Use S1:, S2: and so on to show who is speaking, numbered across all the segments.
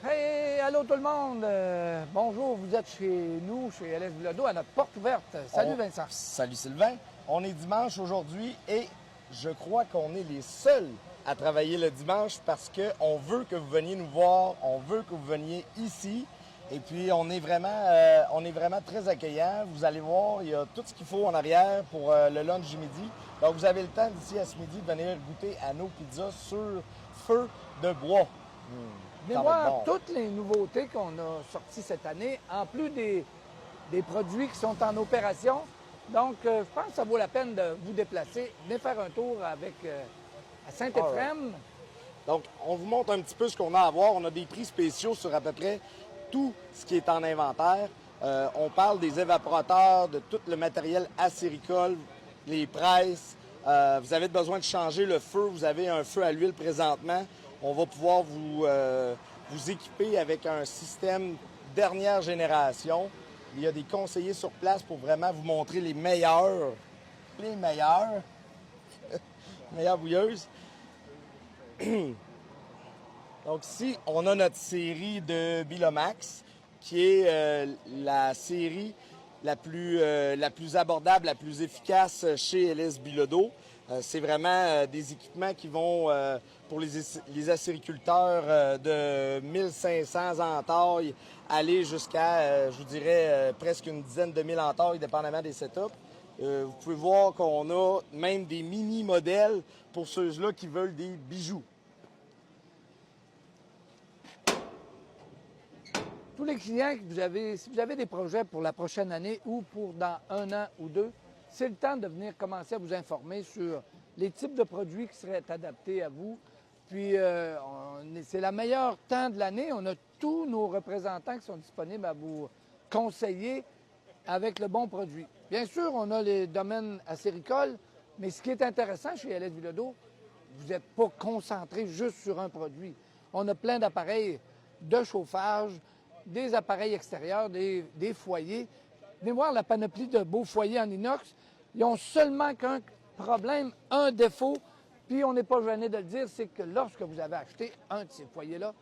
S1: Hey, allô tout le monde! Bonjour, vous êtes chez nous, chez LS Bilodeau, à notre porte ouverte. Salut Vincent.
S2: Salut Sylvain. On est dimanche aujourd'hui et je crois qu'on est les seuls à travailler le dimanche parce qu'on veut que vous veniez nous voir, on veut que vous veniez ici. Et puis, on est vraiment très accueillants. Vous allez voir, il y a tout ce qu'il faut en arrière pour le lunch du midi. Donc, vous avez le temps d'ici à ce midi de venir goûter à nos pizzas sur feu de bois.
S1: Venez voir toutes les nouveautés qu'on a sorties cette année, en plus des produits qui sont en opération. Donc, je pense que ça vaut la peine de vous déplacer. Venez faire un tour à Saint-Éphrem.
S2: Donc, on vous montre un petit peu ce qu'on a à voir. On a des prix spéciaux sur à peu près tout ce qui est en inventaire. On parle des évaporateurs, de tout le matériel acéricole, les presses. Vous avez besoin de changer le feu. Vous avez un feu à l'huile présentement. On va pouvoir vous équiper avec un système dernière génération. Il y a des conseillers sur place pour vraiment vous montrer les meilleures bouilleuses. Donc ici, on a notre série de Bilomax, qui est la série la plus abordable, la plus efficace chez LS Bilodeau. C'est vraiment des équipements qui vont, pour les acériculteurs, de 1500 en taille, aller jusqu'à, je vous dirais, presque une dizaine de mille en taille, dépendamment des setups. Vous pouvez voir qu'on a même des mini-modèles pour ceux-là qui veulent des bijoux.
S1: Tous les clients que si vous avez des projets pour la prochaine année ou pour dans un an ou deux, c'est le temps de venir commencer à vous informer sur les types de produits qui seraient adaptés à vous. Puis, c'est le meilleur temps de l'année. On a tous nos représentants qui sont disponibles à vous conseiller avec le bon produit. Bien sûr, on a les domaines acéricoles, mais ce qui est intéressant chez LS Bilodeau, vous n'êtes pas concentré juste sur un produit. On a plein d'appareils de chauffage, des appareils extérieurs, des foyers. Venez voir la panoplie de beaux foyers en inox. Ils ont seulement qu'un problème, un défaut, puis on n'est pas gêné de le dire, c'est que lorsque vous avez acheté un de ces foyers-là,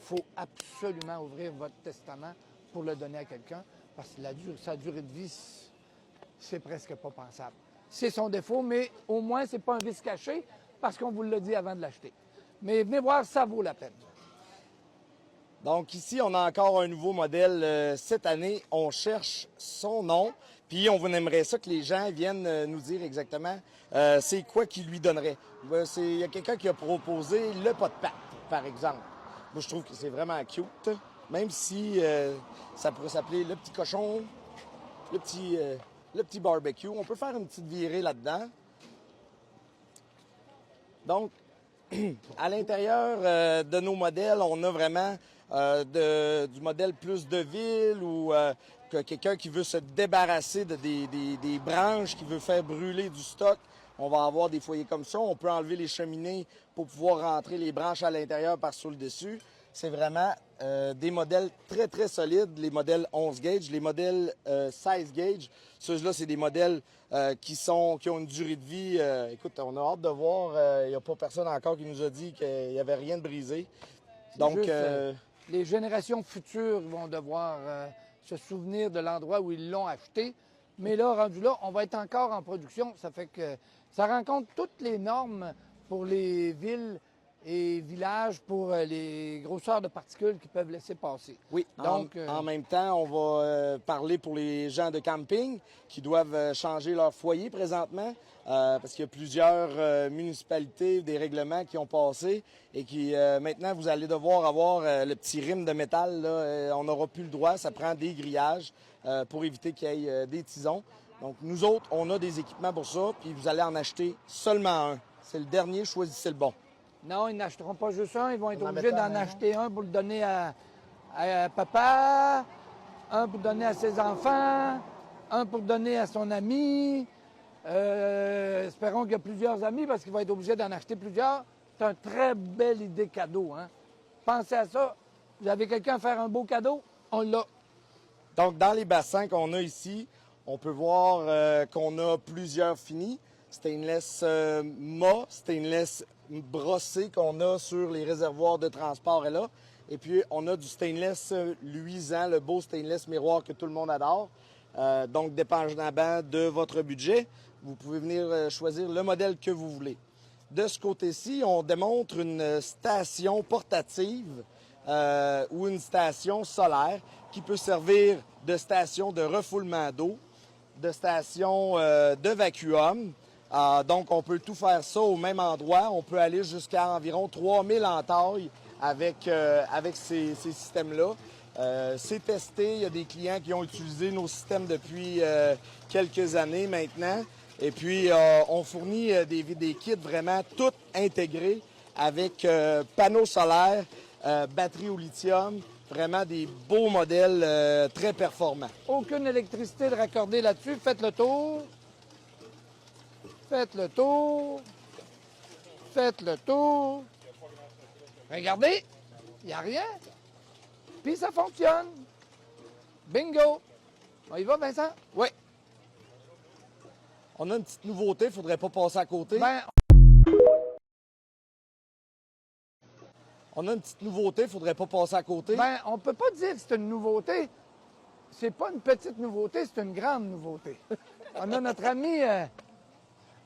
S1: il faut absolument ouvrir votre testament pour le donner à quelqu'un, parce que sa durée de vie, c'est presque pas pensable. C'est son défaut, mais au moins, c'est pas un vice caché, parce qu'on vous l'a dit avant de l'acheter. Mais venez voir, ça vaut la peine.
S2: Donc ici, on a encore un nouveau modèle cette année. On cherche son nom. Puis on aimerait ça que les gens viennent nous dire exactement c'est quoi qu'il lui donnerait. Il y a quelqu'un qui a proposé le pot de pâte, par exemple. Moi, je trouve que c'est vraiment cute. Même si ça pourrait s'appeler le petit cochon, le petit barbecue. On peut faire une petite virée là-dedans. Donc, à l'intérieur de nos modèles, on a vraiment du modèle plus de ville ou que quelqu'un qui veut se débarrasser des branches, qui veut faire brûler du stock. On va avoir des foyers comme ça. On peut enlever les cheminées pour pouvoir rentrer les branches à l'intérieur par sur le dessus. C'est vraiment des modèles très, très solides, les modèles 11 gauge, les modèles 16 gauge. Ceux-là, c'est des modèles qui ont une durée de vie. Écoute, on a hâte de voir. Il n'y a pas personne encore qui nous a dit qu'il n'y avait rien de brisé.
S1: Donc, les générations futures vont devoir se souvenir de l'endroit où ils l'ont acheté. Mais là, rendu là, on va être encore en production. Ça fait que ça rencontre toutes les normes pour les villes et villages pour les grosseurs de particules qui peuvent laisser passer.
S2: Oui, donc en même temps, on va parler pour les gens de camping qui doivent changer leur foyer présentement parce qu'il y a plusieurs municipalités, des règlements qui ont passé et qui maintenant, vous allez devoir avoir le petit rime de métal. Là, on n'aura plus le droit, ça prend des grillages pour éviter qu'il y ait des tisons. Donc nous autres, on a des équipements pour ça, puis vous allez en acheter seulement un. C'est le dernier, choisissez le bon.
S1: Non, ils n'achèteront pas juste un, ils vont être obligés d'en acheter un pour le donner à papa, un pour donner à ses enfants, un pour donner à son ami. Espérons qu'il y a plusieurs amis parce qu'il va être obligé d'en acheter plusieurs. C'est une très belle idée cadeau. Hein? Pensez à ça. Vous avez quelqu'un à faire un beau cadeau, on l'a.
S2: Donc, dans les bassins qu'on a ici, on peut voir qu'on a plusieurs finis. Stainless stainless brossé qu'on a sur les réservoirs de transport est là. Et puis, on a du stainless luisant, le beau stainless miroir que tout le monde adore. Donc, dépendamment de votre budget, vous pouvez venir choisir le modèle que vous voulez. De ce côté-ci, on démontre une station portative ou une station solaire qui peut servir de station de refoulement d'eau, de station de vacuum. Donc, on peut tout faire ça au même endroit. On peut aller jusqu'à environ 3000 en taille avec ces systèmes-là. C'est testé. Il y a des clients qui ont utilisé nos systèmes depuis quelques années maintenant. Et puis, on fournit des kits vraiment tout intégrés avec panneaux solaires, batterie au lithium, vraiment des beaux modèles très performants.
S1: Aucune électricité de raccorder là-dessus. Faites le tour. Faites le tour. Faites le tour. Regardez, il n'y a rien. Puis ça fonctionne. Bingo. On y va, Vincent?
S2: Oui. On a une petite nouveauté, il ne faudrait pas passer à côté. On a une petite nouveauté, il ne faudrait pas passer à côté.
S1: On ne peut pas dire que c'est une nouveauté. C'est pas une petite nouveauté, c'est une grande nouveauté. On a notre ami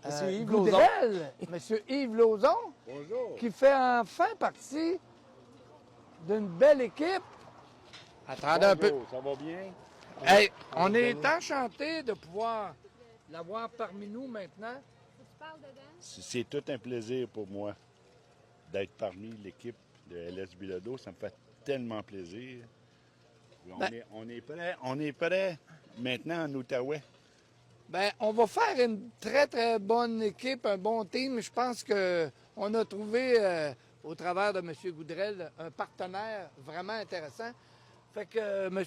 S2: Monsieur Yves
S1: Goudrel, Monsieur Yves Lauzon,
S3: Bonjour.
S1: qui fait enfin partie d'une belle équipe. Attendez un peu.
S3: Ça va bien?
S1: Hey, on est enchanté de pouvoir l'avoir parmi nous maintenant.
S3: C'est tout un plaisir pour moi d'être parmi l'équipe de LS Bilodeau. Ça me fait tellement plaisir. On est prêt maintenant en Outaouais.
S1: On va faire une très, très bonne équipe, un bon team. Je pense qu'on a trouvé, au travers de M. Goudrel, un partenaire vraiment intéressant. Fait que, M.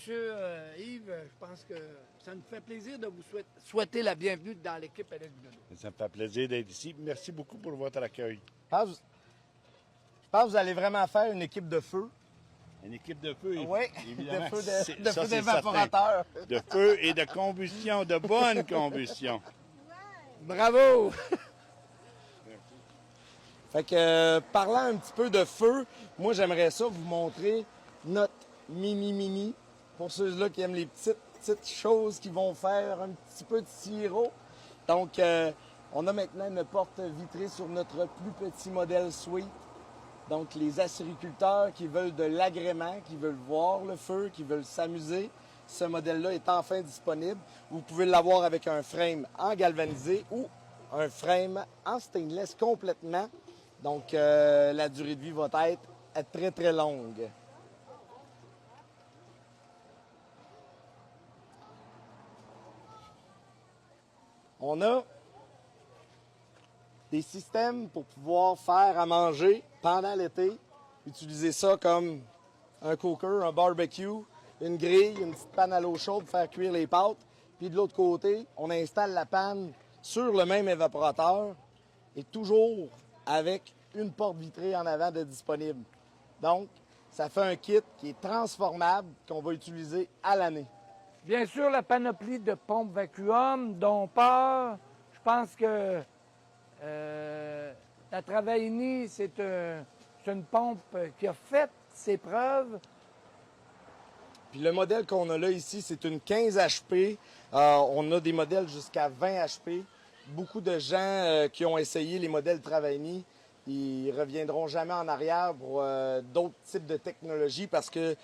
S1: Yves, je pense que ça nous fait plaisir de vous souhaiter la bienvenue dans l'équipe LS Bilodeau.
S3: Ça me fait plaisir d'être ici. Merci beaucoup pour votre accueil.
S2: Je pense que vous allez vraiment faire une équipe de feu.
S3: Une équipe de feu,
S2: Oui,
S3: évidemment.
S2: de feu d'évaporateur.
S3: De feu et de combustion, de bonne combustion.
S1: Bravo!
S2: Fait que, parlant un petit peu de feu, moi, j'aimerais ça vous montrer notre mini-mini. Pour ceux-là qui aiment les petites choses qui vont faire un petit peu de sirop. Donc, on a maintenant une porte vitrée sur notre plus petit modèle Suite. Donc, les acériculteurs qui veulent de l'agrément, qui veulent voir le feu, qui veulent s'amuser, ce modèle-là est enfin disponible. Vous pouvez l'avoir avec un frame en galvanisé ou un frame en stainless complètement. Donc, la durée de vie va être très, très longue. On a des systèmes pour pouvoir faire à manger pendant l'été. Utiliser ça comme un cooker, un barbecue, une grille, une petite panne à l'eau chaude pour faire cuire les pâtes. Puis de l'autre côté, on installe la panne sur le même évaporateur et toujours avec une porte vitrée en avant de disponible. Donc, ça fait un kit qui est transformable, qu'on va utiliser à l'année.
S1: Bien sûr, la panoplie de pompes vacuum dont on part, je pense que la Travaini, c'est une pompe qui a fait ses preuves.
S2: Puis le modèle qu'on a là ici, c'est une 15 HP. On a des modèles jusqu'à 20 HP. Beaucoup de gens qui ont essayé les modèles Travaini, ils reviendront jamais en arrière pour d'autres types de technologies parce que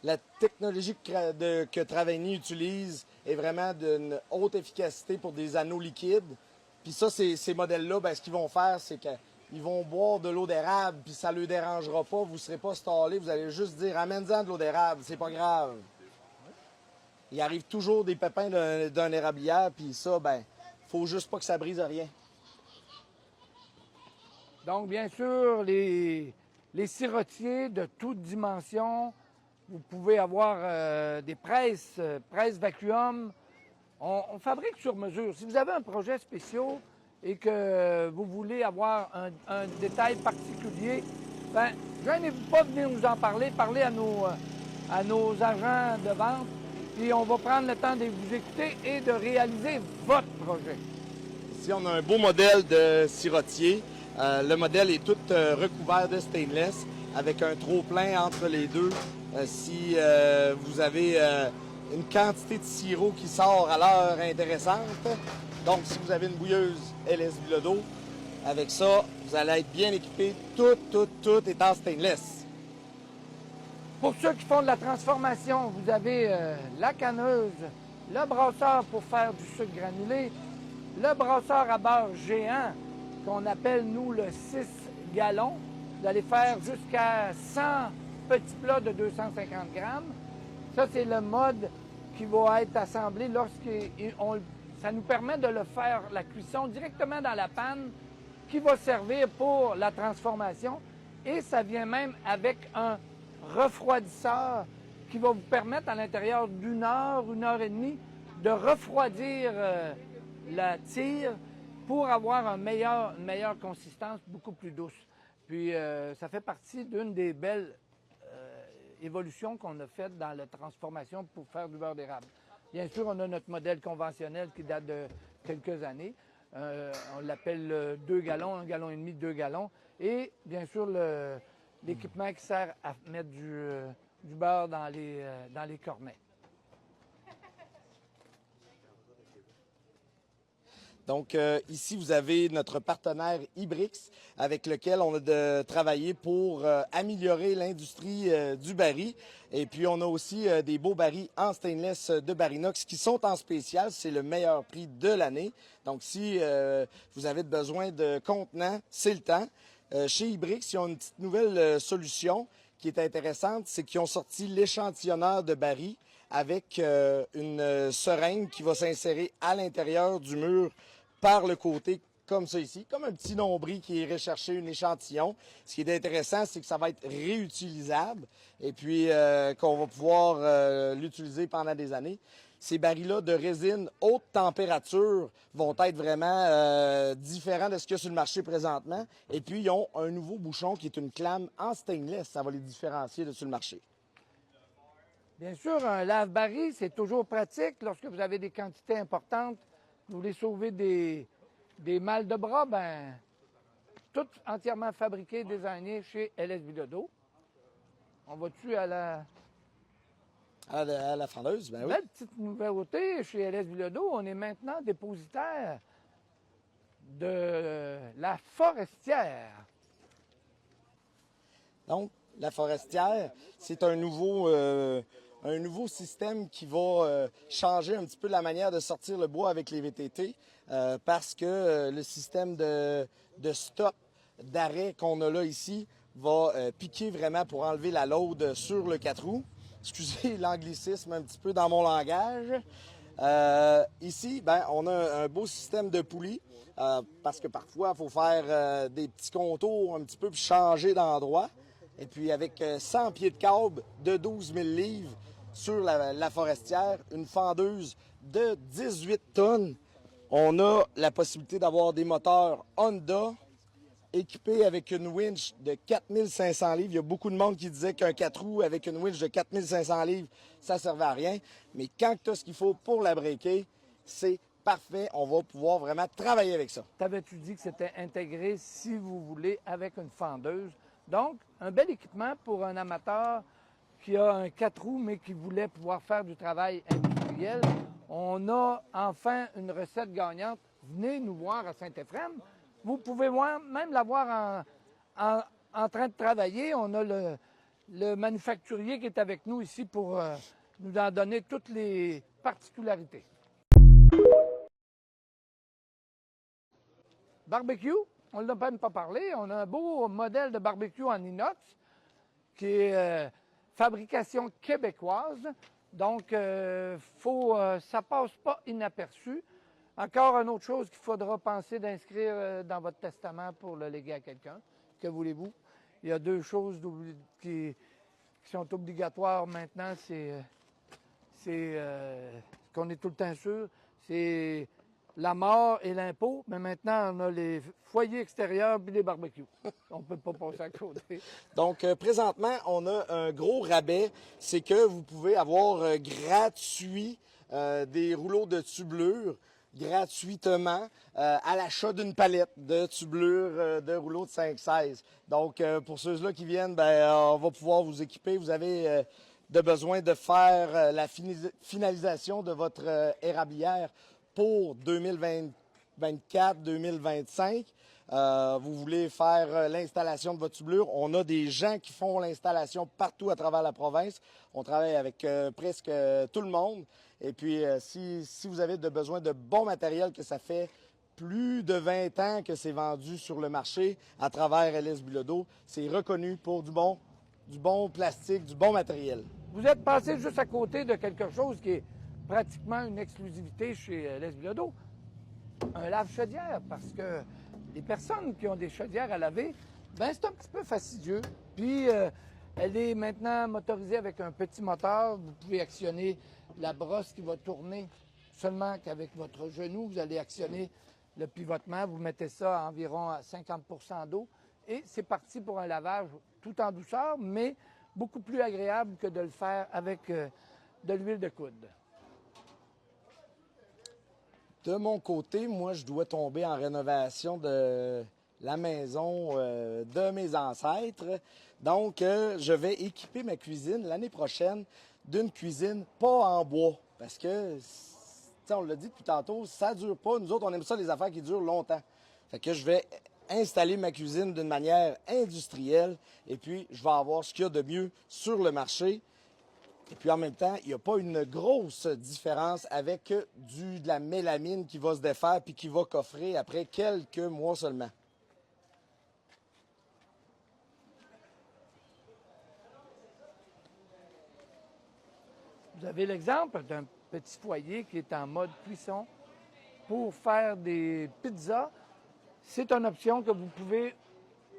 S2: la technologie que Travaini utilise est vraiment d'une haute efficacité pour des anneaux liquides. Puis ça, ces modèles-là, ce qu'ils vont faire, c'est qu'ils vont boire de l'eau d'érable, puis ça ne les dérangera pas, vous ne serez pas stallé, vous allez juste dire « amène-en de l'eau d'érable, c'est pas grave ». Il arrive toujours des pépins d'un érablière, puis ça, faut juste pas que ça brise rien.
S1: Donc, bien sûr, les sirotiers de toutes dimensions, vous pouvez avoir des presses vacuum. On fabrique sur mesure. Si vous avez un projet spécial et que vous voulez avoir un détail particulier, gênez-vous pas de venir nous en parler. Parlez à nos agents de vente, puis on va prendre le temps de vous écouter et de réaliser votre projet.
S2: Ici, on a un beau modèle de sirotier. Le modèle est tout recouvert de stainless. avec un trop-plein entre les deux. Si vous avez une quantité de sirop qui sort à l'heure intéressante, donc si vous avez une bouilleuse LS Bilodeau, avec ça, vous allez être bien équipé. Tout est en stainless.
S1: Pour ceux qui font de la transformation, vous avez la canneuse, le brasseur pour faire du sucre granulé, le brasseur à beurre géant, qu'on appelle, nous, le 6 gallons. Vous allez faire jusqu'à 100 petits plats de 250 grammes. Ça, c'est le mode qui va être assemblé ça nous permet de le faire, la cuisson, directement dans la panne qui va servir pour la transformation. Et ça vient même avec un refroidisseur qui va vous permettre, à l'intérieur d'1 heure et demie, de refroidir la tire pour avoir une meilleure consistance, beaucoup plus douce. Puis, ça fait partie d'une des belles évolutions qu'on a faites dans la transformation pour faire du beurre d'érable. Bien sûr, on a notre modèle conventionnel qui date de quelques années. On l'appelle 2 gallons, 1,5 gallon, 2 gallons. Et bien sûr, l'équipement qui sert à mettre du beurre dans les cornets.
S2: Donc, ici, vous avez notre partenaire Ibrix, avec lequel on a travaillé pour améliorer l'industrie du baril. Et puis, on a aussi des beaux barils en stainless de Barinox qui sont en spécial. C'est le meilleur prix de l'année. Donc, si vous avez besoin de contenants, c'est le temps. Chez Ibrix, ils ont une petite nouvelle solution qui est intéressante. C'est qu'ils ont sorti l'échantillonneur de barils avec une seringue qui va s'insérer à l'intérieur du mur par le côté, comme ça ici, comme un petit nombril qui irait chercher un échantillon. Ce qui est intéressant, c'est que ça va être réutilisable et puis qu'on va pouvoir l'utiliser pendant des années. Ces barils-là de résine haute température vont être vraiment différents de ce qu'il y a sur le marché présentement. Et puis, ils ont un nouveau bouchon qui est une clame en stainless. Ça va les différencier de sur le marché.
S1: Bien sûr, un lave-baril, c'est toujours pratique lorsque vous avez des quantités importantes. Vous voulez sauver des mal de bras, bien, tout entièrement fabriqué, designé chez LS Bilodeau. On va-tu à la...
S2: À la fendeuse, bien oui.
S1: Belle petite nouveauté chez LS Bilodeau, on est maintenant dépositaire de la Forestière.
S2: Donc, la Forestière, c'est un nouveau système qui va changer un petit peu la manière de sortir le bois avec les VTT parce que le système de stop, d'arrêt qu'on a là ici va piquer vraiment pour enlever la load sur le 4 roues. Excusez l'anglicisme un petit peu dans mon langage. Ici, ben, on a un beau système de poulies parce que parfois, il faut faire des petits contours un petit peu puis changer d'endroit. Et puis avec 100 pieds de câble de 12 000 livres sur la Forestière, une fendeuse de 18 tonnes, on a la possibilité d'avoir des moteurs Honda équipés avec une winch de 4500 livres. Il y a beaucoup de monde qui disait qu'un 4 roues avec une winch de 4500 livres, ça ne servait à rien. Mais quand tu as ce qu'il faut pour la breaker, c'est parfait. On va pouvoir vraiment travailler avec ça.
S1: T'avais-tu dit que c'était intégré, si vous voulez, avec une fendeuse? Donc, un bel équipement pour un amateur qui a un 4 roues, mais qui voulait pouvoir faire du travail industriel. On a enfin une recette gagnante. Venez nous voir à Saint-Éphrem. Vous pouvez même la voir en train de travailler. On a le manufacturier qui est avec nous ici pour nous en donner toutes les particularités. Barbecue, on ne l'a même pas parlé. On a un beau modèle de barbecue en inox qui est fabrication québécoise. Donc, ça ne passe pas inaperçu. Encore une autre chose qu'il faudra penser d'inscrire dans votre testament pour le léguer à quelqu'un. Que voulez-vous? Il y a 2 choses qui sont obligatoires maintenant. C'est qu'on est tout le temps sûr. C'est la mort et l'impôt. Mais maintenant, on a les foyers extérieurs et les barbecues. On ne peut pas passer à côté.
S2: Donc, présentement, on a un gros rabais. C'est que vous pouvez avoir gratuit des rouleaux de tubulure gratuitement à l'achat d'une palette de tubulures de rouleaux de 5,16. Donc, pour ceux-là qui viennent, on va pouvoir vous équiper. Vous avez de besoin de faire la finalisation de votre érablière pour 2024-2025. Vous voulez faire l'installation de votre tubulure. On a des gens qui font l'installation partout à travers la province. On travaille avec presque tout le monde. Et puis, si vous avez besoin de bon matériel, que ça fait plus de 20 ans que c'est vendu sur le marché à travers LS Bilodeau, c'est reconnu pour du bon plastique, du bon matériel.
S1: Vous êtes passé juste à côté de quelque chose qui est pratiquement une exclusivité chez LS Bilodeau, un lave-chaudière, parce que les personnes qui ont des chaudières à laver, c'est un petit peu fastidieux. Puis, elle est maintenant motorisée avec un petit moteur. Vous pouvez actionner la brosse qui va tourner seulement qu'avec votre genou. Vous allez actionner le pivotement. Vous mettez ça à environ 50 % d'eau. Et c'est parti pour un lavage tout en douceur, mais beaucoup plus agréable que de le faire avec de l'huile de coude.
S2: De mon côté, moi, je dois tomber en rénovation de la maison de mes ancêtres. Donc, je vais équiper ma cuisine l'année prochaine d'une cuisine pas en bois. Parce que, on l'a dit depuis tantôt, ça dure pas. Nous autres, on aime ça, les affaires qui durent longtemps. Fait que je vais installer ma cuisine d'une manière industrielle. Et puis, je vais avoir ce qu'il y a de mieux sur le marché. Et puis en même temps, il n'y a pas une grosse différence avec de la mélamine qui va se défaire puis qui va coffrer après quelques mois seulement.
S1: Vous avez l'exemple d'un petit foyer qui est en mode cuisson pour faire des pizzas. C'est une option que vous pouvez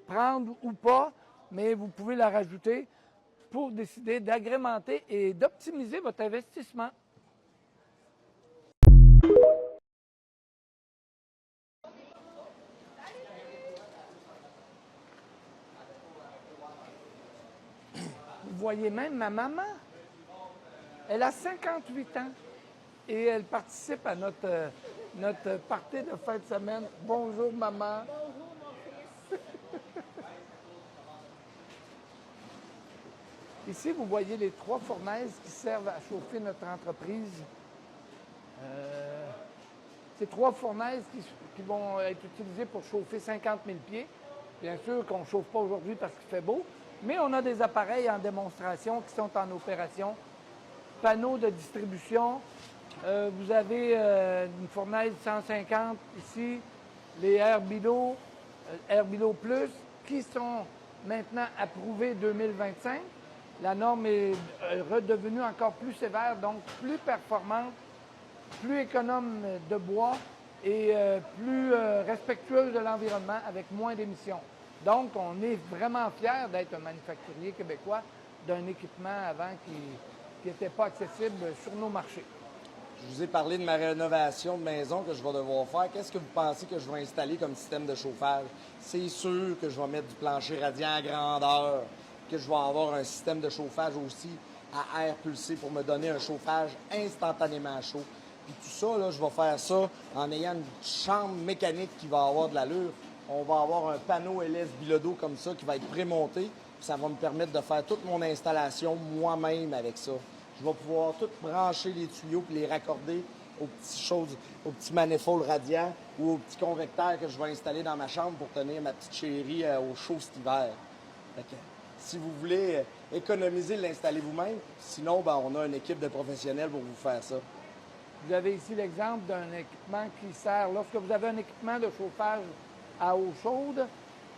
S1: prendre ou pas, mais vous pouvez la rajouter pour décider d'agrémenter et d'optimiser votre investissement. Vous voyez même ma maman. Elle a 58 ans et elle participe à notre party de fin de semaine. Bonjour, maman.
S4: Bonjour, mon fils.
S1: Ici, vous voyez les 3 fournaises qui servent à chauffer notre entreprise. C'est 3 fournaises qui vont être utilisées pour chauffer 50 000 pieds. Bien sûr qu'on ne chauffe pas aujourd'hui parce qu'il fait beau, mais on a des appareils en démonstration qui sont en opération. Panneaux de distribution. Vous avez une fournaise 150 ici, les Air Bilo Plus, qui sont maintenant approuvés 2025. La norme est redevenue encore plus sévère, donc plus performante, plus économe de bois et plus respectueuse de l'environnement avec moins d'émissions. Donc, on est vraiment fiers d'être un manufacturier québécois d'un équipement avant qui n'était pas accessible sur nos marchés.
S2: Je vous ai parlé de ma rénovation de maison que je vais devoir faire. Qu'est-ce que vous pensez que je vais installer comme système de chauffage? C'est sûr que je vais mettre du plancher radiant à grandeur, que je vais avoir un système de chauffage aussi à air pulsé pour me donner un chauffage instantanément chaud. Puis tout ça, là, je vais faire ça en ayant une chambre mécanique qui va avoir de l'allure. On va avoir un panneau LS Bilodeau comme ça qui va être prémonté. Puis ça va me permettre de faire toute mon installation moi-même avec ça. Je vais pouvoir tout brancher les tuyaux et les raccorder aux petits manifolds radiants ou aux petits convecteurs que je vais installer dans ma chambre pour tenir ma petite chérie au chaud cet hiver. Fait que, si vous voulez économiser, l'installer vous-même. Sinon, on a une équipe de professionnels pour vous faire ça.
S1: Vous avez ici l'exemple d'un équipement qui sert, lorsque vous avez un équipement de chauffage à eau chaude,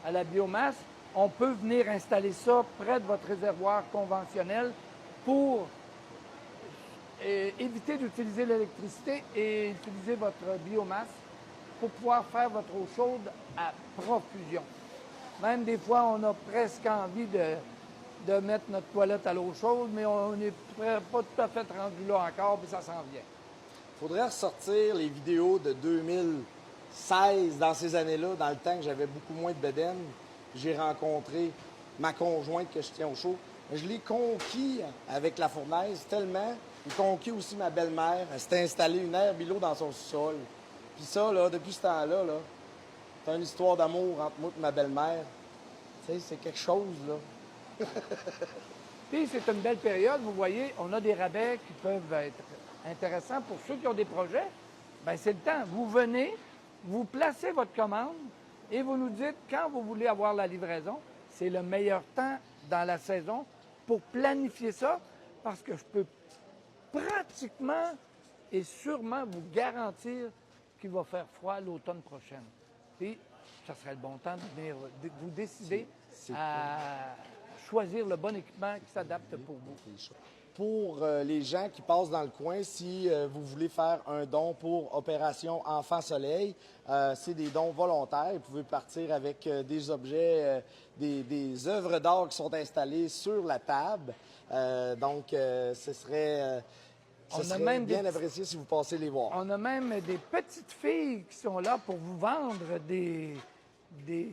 S1: à la biomasse, on peut venir installer ça près de votre réservoir conventionnel pour éviter d'utiliser l'électricité et utiliser votre biomasse pour pouvoir faire votre eau chaude à profusion. Même des fois, on a presque envie de mettre notre toilette à l'eau chaude, mais on n'est pas tout à fait rendu là encore, puis ça s'en vient.
S2: Il faudrait ressortir les vidéos de 2016, dans ces années-là, dans le temps que j'avais beaucoup moins de bedaine. J'ai rencontré ma conjointe que je tiens au chaud. Je l'ai conquis avec la fournaise tellement. J'ai conquis aussi ma belle-mère. Elle s'était installée une Air Bilo dans son sol. Puis ça, là, depuis ce temps-là, là, c'est une histoire d'amour entre moi et ma belle-mère. Tu sais, c'est quelque chose, là.
S1: Puis c'est une belle période, vous voyez, on a des rabais qui peuvent être intéressants pour ceux qui ont des projets. Bien, c'est le temps. Vous venez, vous placez votre commande et vous nous dites quand vous voulez avoir la livraison. C'est le meilleur temps dans la saison pour planifier ça parce que je peux pratiquement et sûrement vous garantir qu'il va faire froid l'automne prochain. Puis, ça serait le bon temps de venir vous décider à choisir le bon équipement qui s'adapte pour vous.
S2: Pour les gens qui passent dans le coin, si vous voulez faire un don pour Opération Enfant Soleil, c'est des dons volontaires. Vous pouvez partir avec des objets, des œuvres d'art qui sont installées sur la table. Donc, ce serait bien apprécié si vous passez les voir.
S1: On a même des petites filles qui sont là pour vous vendre des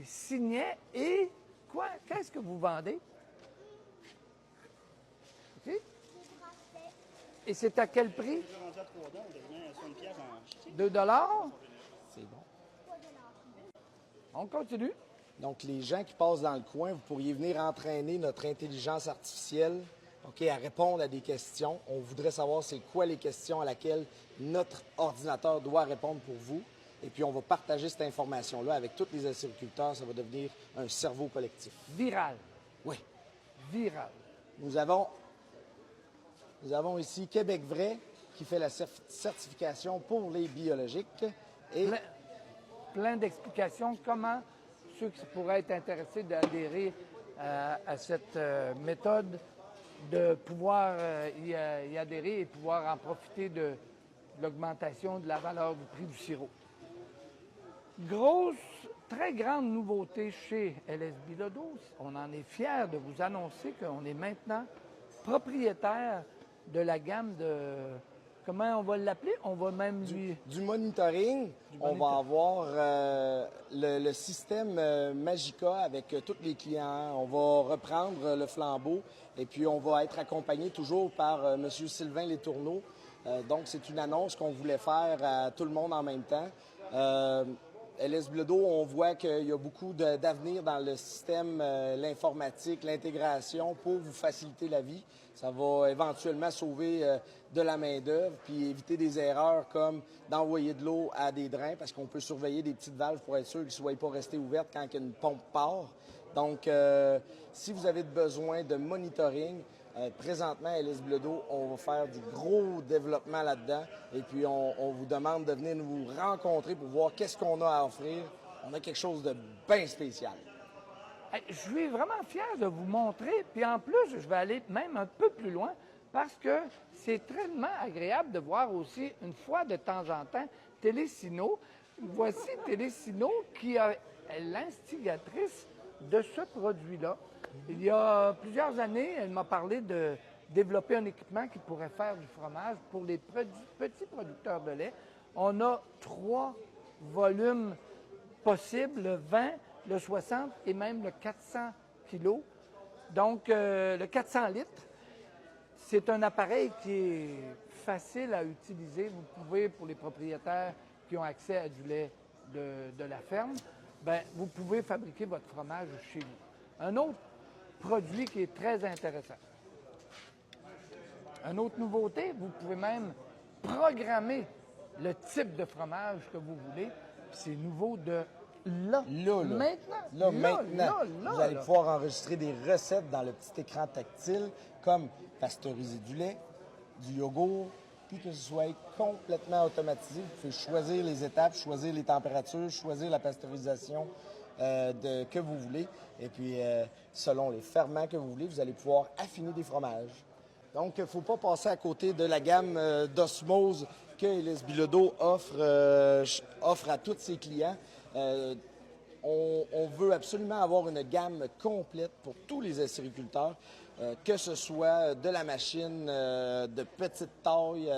S1: signets et quoi? Qu'est-ce que vous vendez? OK? Et c'est à quel prix? 2 $?
S2: C'est bon.
S1: On continue.
S2: Donc, les gens qui passent dans le coin, vous pourriez venir entraîner notre intelligence artificielle, OK, à répondre à des questions. On voudrait savoir c'est quoi les questions à laquelle notre ordinateur doit répondre pour vous. Et puis, on va partager cette information-là avec tous les acériculteurs. Ça va devenir un cerveau collectif.
S1: Viral.
S2: Oui.
S1: Viral.
S2: Nous avons ici Québec Vrai qui fait la certification pour les biologiques. Et
S1: Plein d'explications comment ceux qui pourraient être intéressés d'adhérer à cette méthode, de pouvoir y adhérer et pouvoir en profiter de l'augmentation de la valeur du prix du sirop. Grosse, très grande nouveauté chez LS Bilodeau. On en est fiers de vous annoncer qu'on est maintenant propriétaire de la gamme de... Comment on va l'appeler? On va même lui...
S2: Du monitoring. On va avoir le système Magica avec tous les clients. On va reprendre le flambeau et puis on va être accompagné toujours par M. Sylvain Letourneau. Donc, c'est une annonce qu'on voulait faire à tout le monde en même temps. LS Bilodeau, on voit qu'il y a beaucoup d'avenir dans le système, l'informatique, l'intégration pour vous faciliter la vie. Ça va éventuellement sauver de la main-d'œuvre puis éviter des erreurs comme d'envoyer de l'eau à des drains parce qu'on peut surveiller des petites valves pour être sûr qu'ils ne soient pas restés ouvertes quand une pompe part. Donc, si vous avez besoin de monitoring, présentement, à LS Bilodeau, on va faire du gros développement là-dedans. Et puis, on vous demande de venir nous rencontrer pour voir qu'est-ce qu'on a à offrir. On a quelque chose de bien spécial.
S1: Je suis vraiment fier de vous montrer. Puis en plus, je vais aller même un peu plus loin parce que c'est tellement agréable de voir aussi, une fois de temps en temps, Télésino. Voici Télésino qui est l'instigatrice de ce produit-là. Il y a plusieurs années, elle m'a parlé de développer un équipement qui pourrait faire du fromage pour les petits producteurs de lait. On a 3 volumes possibles, le 20, le 60 et même le 400 kilos. Donc, le 400 litres, c'est un appareil qui est facile à utiliser. Vous pouvez, pour les propriétaires qui ont accès à du lait de la ferme, bien, vous pouvez fabriquer votre fromage chez vous. Un autre produit qui est très intéressant. Une autre nouveauté, vous pouvez même programmer le type de fromage que vous voulez. C'est nouveau de là. Maintenant.
S2: Vous allez pouvoir enregistrer des recettes dans le petit écran tactile comme pasteuriser du lait, du yogourt, puis que ce soit complètement automatisé. Vous pouvez choisir les étapes, choisir les températures, choisir la pasteurisation que vous voulez. Et puis, selon les ferments que vous voulez, vous allez pouvoir affiner des fromages. Donc, il ne faut pas passer à côté de la gamme d'osmose que LS Bilodeau offre à tous ses clients. On veut absolument avoir une gamme complète pour tous les acériculteurs, que ce soit de la machine de petite taille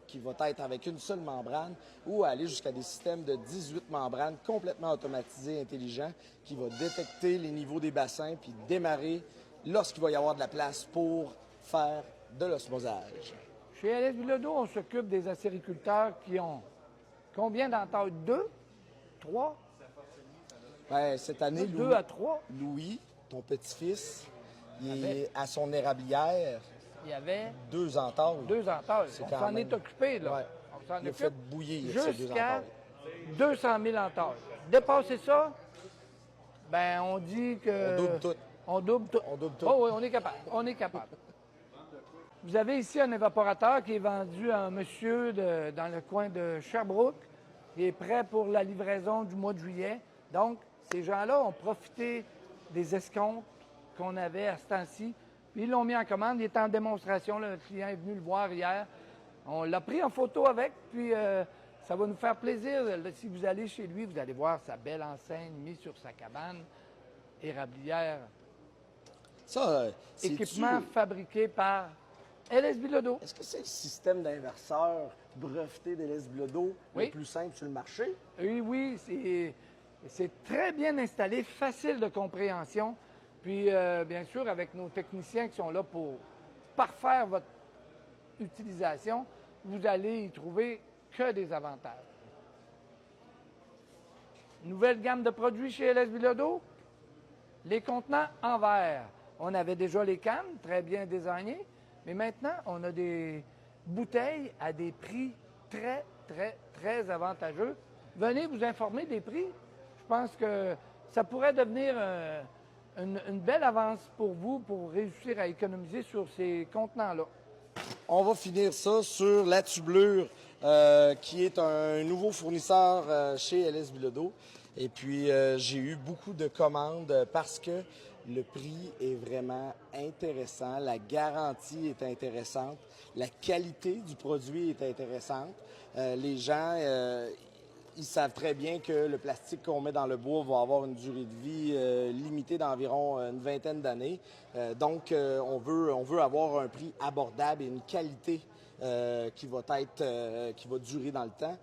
S2: qui va être avec une seule membrane ou aller jusqu'à des systèmes de 18 membranes complètement automatisés, intelligents, qui va détecter les niveaux des bassins puis démarrer lorsqu'il va y avoir de la place pour faire de l'osmosage.
S1: Chez LS Bilodeau, on s'occupe des acériculteurs qui ont Combien d'entailles? 2? 3?
S2: Ben, cette année,
S1: 2 à 3?
S2: Louis, ton petit-fils, il est à son érablière,
S1: Il y avait
S2: 2 entailles.
S1: 2 entailles.
S2: C'est
S1: On
S2: quand
S1: s'en
S2: même-
S1: est occupé, là.
S2: Ouais.
S1: On s'en
S2: Il a
S1: occupe
S2: fait bouillir ces 2
S1: jusqu'à
S2: entailles.
S1: 200 000 entailles. Dépasser ça, ben on dit que...
S2: On double tout.
S1: On double tout.
S2: On double tout.
S1: Oh oui, on est capable. On est capable. Vous avez ici un évaporateur qui est vendu à un monsieur dans le coin de Sherbrooke. Il est prêt pour la livraison du mois de juillet. Donc, ces gens-là ont profité des escomptes qu'on avait à ce temps-ci. Puis ils l'ont mis en commande. Il est en démonstration. Le client est venu le voir hier. On l'a pris en photo avec. Puis ça va nous faire plaisir. Là, si vous allez chez lui, vous allez voir sa belle enseigne mise sur sa cabane. Érablière.
S2: Ça,
S1: Équipement fabriqué par LS Bilodeau.
S4: Est-ce que c'est le système d'inverseur breveté d'LS Bilodeau
S1: Oui.
S4: le plus simple sur le marché?
S1: Oui, c'est très bien installé, facile de compréhension. Puis, bien sûr, avec nos techniciens qui sont là pour parfaire votre utilisation, vous allez y trouver que des avantages. Nouvelle gamme de produits chez LS Bilodeau. Les contenants en verre. On avait déjà les cannes, très bien désignées, mais maintenant, on a des bouteilles à des prix très, très, très avantageux. Venez vous informer des prix. Je pense que ça pourrait devenir une belle avance pour vous pour réussir à économiser sur ces contenants-là.
S2: On va finir ça sur la tublure, qui est un nouveau fournisseur chez LS Bilodeau. Et puis, j'ai eu beaucoup de commandes parce que le prix est vraiment intéressant, la garantie est intéressante, la qualité du produit est intéressante. Les gens, ils savent très bien que le plastique qu'on met dans le bois va avoir une durée de vie limitée d'environ une vingtaine d'années. Donc, on veut avoir un prix abordable et une qualité qui va durer dans le temps.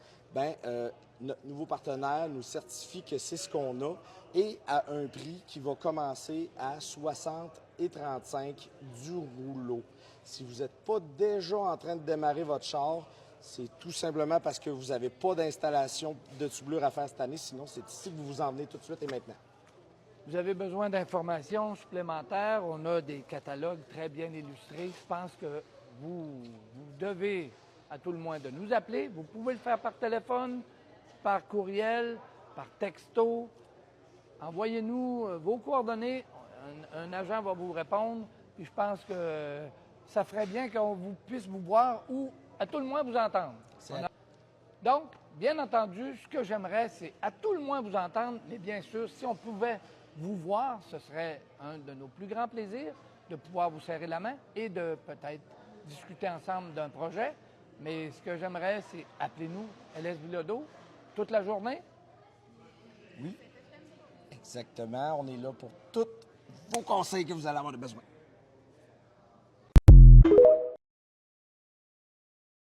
S2: Notre nouveau partenaire nous certifie que c'est ce qu'on a et à un prix qui va commencer à 60 et 35 du rouleau. Si vous n'êtes pas déjà en train de démarrer votre char, c'est tout simplement parce que vous n'avez pas d'installation de tublure à faire cette année. Sinon, c'est ici que vous vous en venez tout de suite et maintenant.
S1: Vous avez besoin d'informations supplémentaires. On a des catalogues très bien illustrés. Je pense que vous devez, à tout le moins, de nous appeler. Vous pouvez le faire par téléphone, par courriel, par texto. Envoyez-nous vos coordonnées. Un agent va vous répondre. Puis je pense que ça ferait bien qu'on puisse vous voir ou, à tout le moins, vous entendre. Donc, bien entendu, ce que j'aimerais, c'est à tout le moins vous entendre, mais bien sûr, si on pouvait vous voir, ce serait un de nos plus grands plaisirs de pouvoir vous serrer la main et de peut-être discuter ensemble d'un projet. Mais ce que j'aimerais, c'est appelez-nous LS Bilodeau toute la journée.
S2: Oui, exactement. On est là pour tous vos conseils que vous allez avoir besoin.